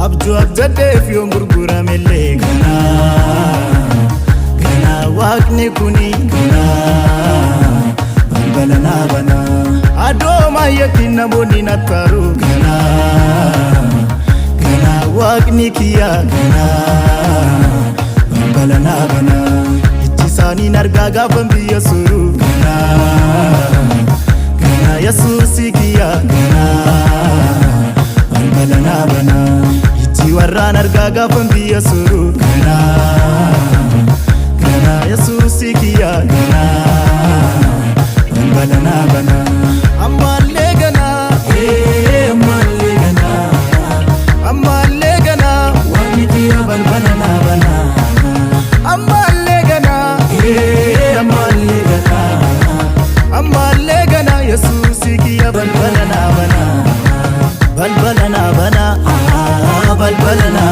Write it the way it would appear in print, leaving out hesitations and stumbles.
abjuu abjaddeef yoon gurguramellee ganaa waaqni kuni balbala naa banaa adooma yettiin namoonni nattaaru ganaa waaqni kiyyaa balbala naa banaa ijji isaaniin argaa gaafan biyya suru ganaa Yesuusi kiyyaa balbala naa banaa ijji warraan argaa gaafan biyya suru ganaa Yesuusi kiyyaa balbala naa banaa ammallee ganaa ammallee ganaa waaqni kiyyaa balbala naa banaa ammallee ganaa ammallee ganaa Yesuusi kiyyaa balbala naa banaa balbala naa banaa balbala naa